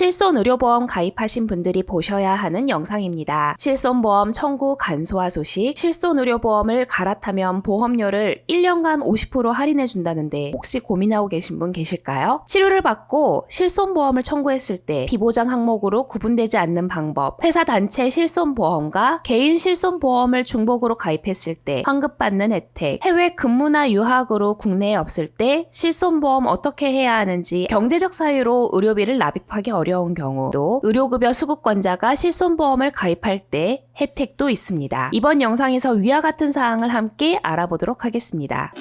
실손의료보험 가입하신 분들이 보셔야 하는 영상입니다. 실손보험 청구 간소화 소식, 실손의료보험을 갈아타면 보험료를 1년간 50% 할인해준다는데 혹시 고민하고 계신 분 계실까요? 치료를 받고 실손보험을 청구했을 때 비보장 항목으로 구분되지 않는 방법, 회사 단체 실손보험과 개인 실손보험을 중복으로 가입했을 때 환급받는 혜택, 해외 근무나 유학으로 국내에 없을 때 실손보험 어떻게 해야 하는지, 경제적 사유로 의료비를 납입하기 어려운 경우, 또 의료급여 수급권자가 실손보험을 가입할 때 혜택도 있습니다. 이번 영상에서 위와 같은 사항을 함께 알아보도록 하겠습니다.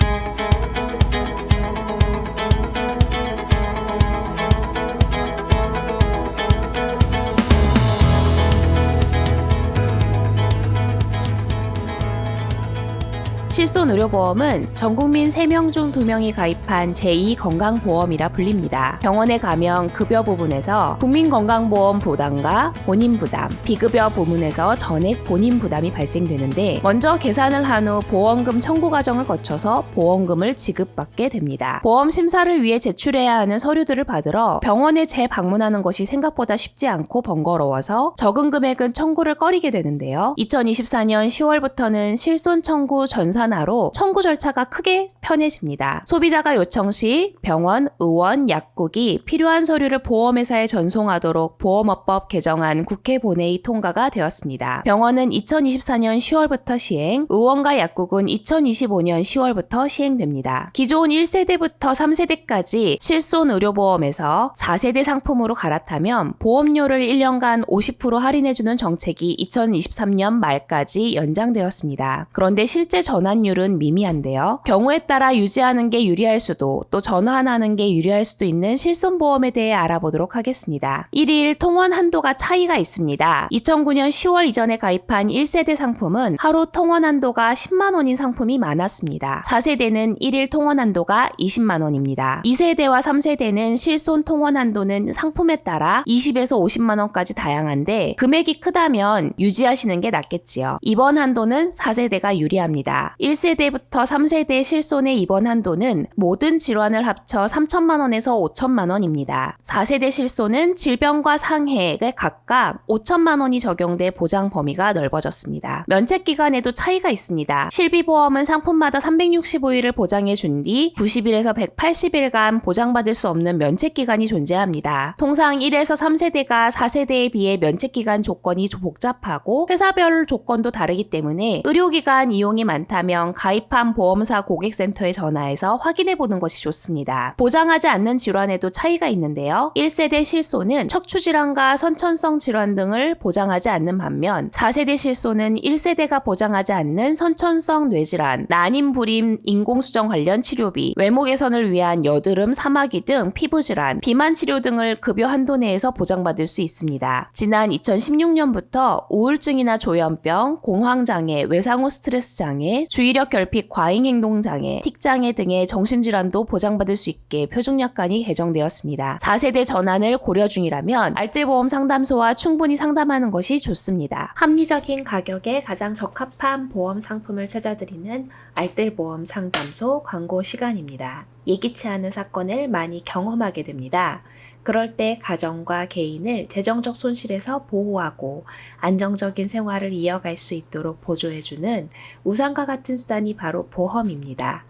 실손의료보험은 전국민 3명 중 2명이 가입한 제2건강보험이라 불립니다. 병원에 가면 급여 부분에서 국민건강보험 부담과 본인 부담, 비급여 부분에서 전액 본인 부담이 발생되는데, 먼저 계산을 한 후 보험금 청구 과정을 거쳐서 보험금을 지급받게 됩니다. 보험 심사를 위해 제출해야 하는 서류들을 받으러 병원에 재방문하는 것이 생각보다 쉽지 않고 번거로워서 적은 금액은 청구를 꺼리게 되는데요. 2024년 10월부터는 실손 청구 전산화로 청구 절차가 크게 편해집니다. 소비자가 요청 시 병원, 의원, 약국이 필요한 서류를 보험회사에 전송하도록 보험업법 개정안 국회 본회의 통과가 되었습니다. 병원은 2024년 10월부터 시행, 의원과 약국은 2025년 10월부터 시행됩니다. 기존 1세대부터 3세대까지 실손의료보험에서 4세대 상품으로 갈아타면 보험료를 1년간 50% 할인해주는 정책이 2023년 말까지 연장되었습니다. 그런데 실제 전환율은 미미한데요. 경우에 따라 유지하는 게 유리할 수도, 또 전환하는 게 유리할 수도 있는 실손보험에 대해 알아보도록 하겠습니다. 1일 통원 한도가 차이가 있습니다. 2009년 10월 이전에 가입한 1세대 상품은 하루 통원 한도가 10만 원인 상품이 많았습니다. 4세대는 1일 통원 한도가 20만 원입니다. 2세대와 3세대는 실손 통원 한도는 상품에 따라 20에서 50만 원까지 다양한데, 금액이 크다면 유지하시는 게 낫겠지요. 입원 한도는 4세대가 유리합니다. 1세대부터 3세대 실손의 입원 한도는 모든 질환을 합쳐 3천만 원에서 5천만 원입니다. 4세대 실손은 질병과 상해에 각각 5천만 원이 적용돼 보장 범위가 넓어졌습니다. 면책 기간에도 차이가 있습니다. 실비보험은 상품마다 365일을 보장해 준 뒤 90일에서 180일간 보장받을 수 없는 면책 기간이 존재합니다. 통상 1에서 3세대가 4세대에 비해 면책 기간 조건이 복잡하고 회사별 조건도 다르기 때문에 의료기관 이용이 많다면 가입한 보험사 고객센터에 전화해서 확인해 보는 것이 좋습니다. 보장하지 않는 질환에도 차이가 있는데요. 1세대 실손은 척추질환과 선천성 질환 등을 보장하지 않는 반면, 4세대 실손은 1세대가 보장하지 않는 선천성 뇌질환, 난임불임, 인공수정 관련 치료비, 외모 개선을 위한 여드름, 사마귀 등 피부질환, 비만 치료 등을 급여 한도 내에서 보장받을 수 있습니다. 지난 2016년부터 우울증이나 조현병, 공황장애, 외상후 스트레스 장애, 주의력 결핍, 과잉행동장애, 틱장애 등의 정신질환도 보장받을 수 있게 표준약관이 개정되었습니다. 4세대 전환을 고려 중이라면 알뜰보험 상담소와 충분히 상담하는 것이 좋습니다. 합리적인 가격에 가장 적합한 보험 상품을 찾아드리는 알뜰보험 상담소 광고 시간입니다. 예기치 않은 사건을 많이 경험하게 됩니다. 그럴 때 가정과 개인을 재정적 손실에서 보호하고 안정적인 생활을 이어갈 수 있도록 보조해주는 우산과 같은 수단이 바로 보험입니다.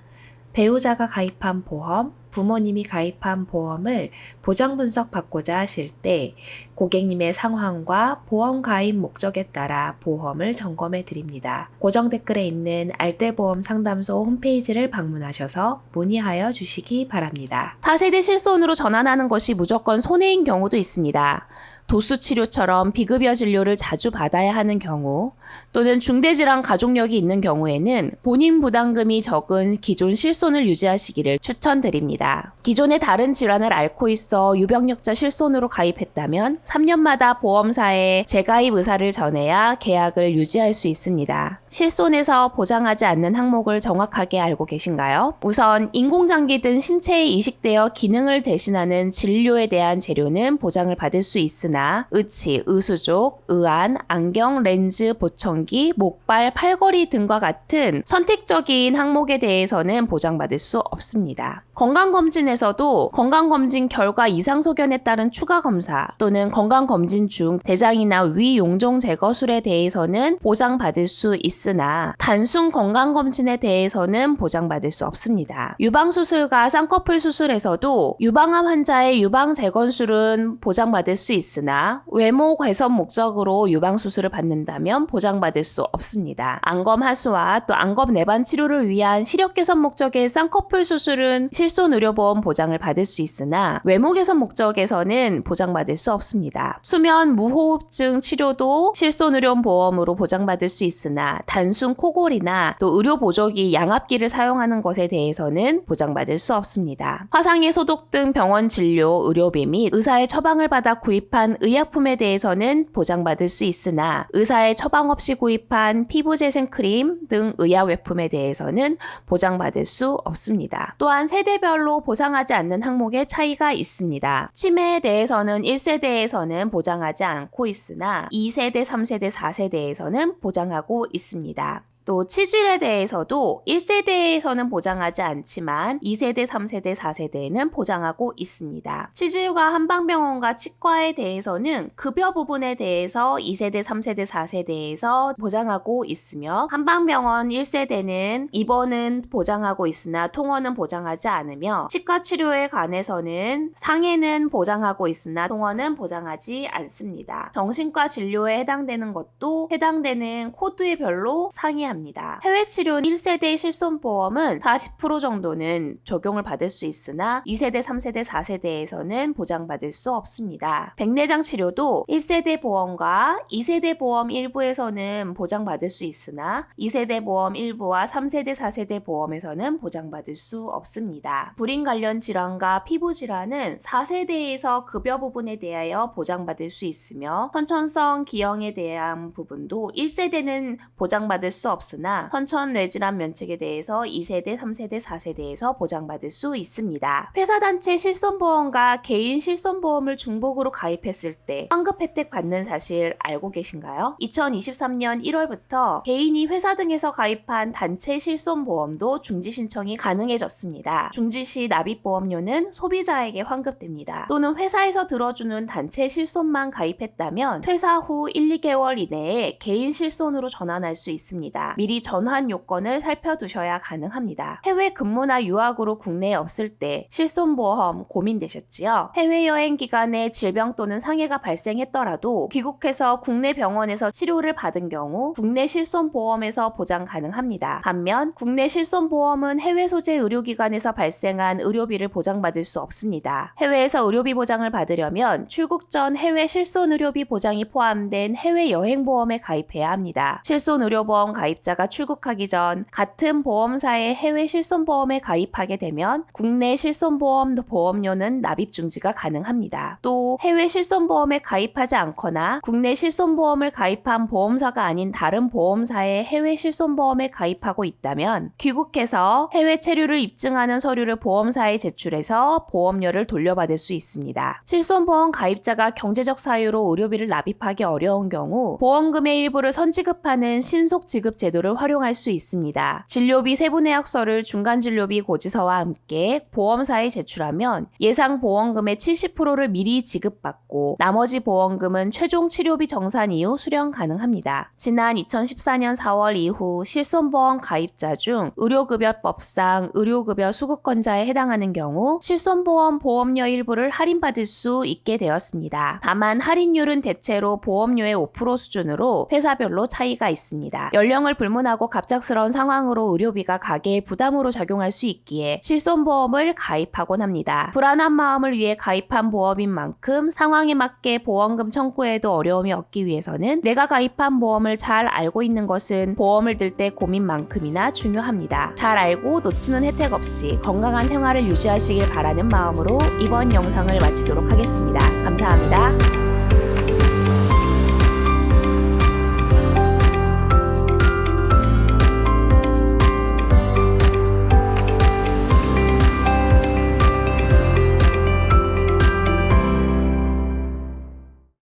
배우자가 가입한 보험, 부모님이 가입한 보험을 보장 분석받고자 하실 때 고객님의 상황과 보험 가입 목적에 따라 보험을 점검해 드립니다. 고정 댓글에 있는 알뜰보험 상담소 홈페이지를 방문하셔서 문의하여 주시기 바랍니다. 4세대 실손으로 전환하는 것이 무조건 손해인 경우도 있습니다. 도수 치료처럼 비급여 진료를 자주 받아야 하는 경우, 또는 중대질환 가족력이 있는 경우에는 본인 부담금이 적은 기존 실손을 유지하시기를 추천드립니다. 기존의 다른 질환을 앓고 있어 유병력자 실손으로 가입했다면 3년마다 보험사에 재가입 의사를 전해야 계약을 유지할 수 있습니다. 실손에서 보장하지 않는 항목을 정확하게 알고 계신가요? 우선 인공장기 등 신체에 이식되어 기능을 대신하는 진료에 대한 재료는 보장을 받을 수 있으나 의치, 의수족, 의안, 안경, 렌즈, 보청기, 목발, 팔걸이 등과 같은 선택적인 항목에 대해서는 보장받을 수 없습니다. 건강검진에서도 건강검진 결과 이상 소견에 따른 추가 검사 또는 건강검진 중 대장이나 위 용종 제거술에 대해서는 보장받을 수 있으나 단순 건강검진에 대해서는 보장받을 수 없습니다. 유방수술과 쌍꺼풀 수술에서도 유방암 환자의 유방재건술은 보장받을 수 있으나 외모 개선 목적으로 유방수술을 받는다면 보장받을 수 없습니다. 안검 하수와 또 안검 내반 치료를 위한 시력 개선 목적의 쌍꺼풀 수술은 실손의료보험 보장을 받을 수 있으나 외모 개선 목적에서는 보장받을 수 없습니다. 수면 무호흡증 치료도 실손의료보험으로 보장받을 수 있으나 단순 코골이나 또 의료보조기 양압기를 사용하는 것에 대해서는 보장받을 수 없습니다. 화상의 소독 등 병원 진료, 의료비 및 의사의 처방을 받아 구입한 의약품에 대해서는 보장받을 수 있으나 의사의 처방 없이 구입한 피부재생 크림 등 의약외품에 대해서는 보장받을 수 없습니다. 또한 세대별로 보상하지 않는 항목의 차이가 있습니다. 치매에 대해서는 1세대에서는 보장하지 않고 있으나 2세대, 3세대, 4세대에서는 보장하고 있습니다. 또 치질에 대해서도 1세대에서는 보장하지 않지만 2세대, 3세대, 4세대에는 보장하고 있습니다. 치질과 한방병원과 치과에 대해서는 급여 부분에 대해서 2세대, 3세대, 4세대에서 보장하고 있으며 한방병원 1세대는 입원은 보장하고 있으나 통원은 보장하지 않으며 치과 치료에 관해서는 상해는 보장하고 있으나 통원은 보장하지 않습니다. 정신과 진료에 해당되는 것도 해당되는 코드에 별로 상이합니다. 해외 치료 1세대 실손보험은 40% 정도는 적용을 받을 수 있으나 2세대, 3세대, 4세대에서는 보장받을 수 없습니다. 백내장 치료도 1세대 보험과 2세대 보험 일부에서는 보장받을 수 있으나 2세대 보험 일부와 3세대, 4세대 보험에서는 보장받을 수 없습니다. 불임 관련 질환과 피부 질환은 4세대에서 급여 부분에 대하여 보장받을 수 있으며 선천성 기형에 대한 부분도 1세대는 보장받을 수 없으나 선천 뇌질환 면책에 대해서 2세대, 3세대, 4세대에서 보장받을 수 있습니다. 회사단체 실손보험과 개인 실손보험을 중복으로 가입했을 때 환급 혜택 받는 사실 알고 계신가요? 2023년 1월부터 개인이 회사 등에서 가입한 단체 실손보험도 중지 신청이 가능해졌습니다. 중지 시 납입보험료는 소비자에게 환급됩니다. 또는 회사에서 들어주는 단체 실손만 가입했다면 퇴사 후 1, 2개월 이내에 개인 실손으로 전환할 수 있습니다. 미리 전환 요건을 살펴두셔야 가능합니다. 해외 근무나 유학으로 국내에 없을 때 실손보험 고민되셨지요? 해외여행 기간에 질병 또는 상해가 발생했더라도 귀국해서 국내 병원에서 치료를 받은 경우 국내 실손보험에서 보장 가능합니다. 반면 국내 실손보험은 해외 소재 의료기관에서 발생한 의료비를 보장받을 수 없습니다. 해외에서 의료비 보장을 받으려면 출국 전 해외 실손의료비 보장이 포함된 해외여행보험에 가입해야 합니다. 실손의료보험 가입자가 출국하기 전 같은 보험사의 해외 실손보험에 가입하게 되면 국내 실손보험 보험료는 납입 중지가 가능합니다. 또 해외 실손보험에 가입하지 않거나 국내 실손보험을 가입한 보험사가 아닌 다른 보험사의 해외 실손보험에 가입하고 있다면 귀국해서 해외 체류를 입증하는 서류를 보험사에 제출해서 보험료를 돌려받을 수 있습니다. 실손보험 가입자가 경제적 사유로 의료비를 납입하기 어려운 경우 보험금의 일부를 선지급하는 신속지급 제도를 활용할 수 있습니다. 진료비 세부내역서를 중간진료비 고지서와 함께 보험사에 제출하면 예상 보험금의 70%를 미리 지급받고 나머지 보험금은 최종 치료비 정산 이후 수령 가능합니다. 지난 2014년 4월 이후 실손보험 가입자 중 의료급여법상 의료급여 수급권자에 해당하는 경우 실손보험 보험료 일부를 할인받을 수 있게 되었습니다. 다만 할인율은 대체로 보험료의 5% 수준으로 회사별로 차이가 있습니다. 연령을 불문하고 갑작스러운 상황으로 의료비가 가계의 부담으로 작용할 수 있기에 실손보험을 가입하곤 합니다. 불안한 마음을 위해 가입한 보험인 만큼 상황에 맞게 보험금 청구에도 어려움이 없기 위해서는 내가 가입한 보험을 잘 알고 있는 것은 보험을 들 때 고민만큼이나 중요합니다. 잘 알고 놓치는 혜택 없이 건강한 생활을 유지하시길 바라는 마음으로 이번 영상을 마치도록 하겠습니다. 감사합니다.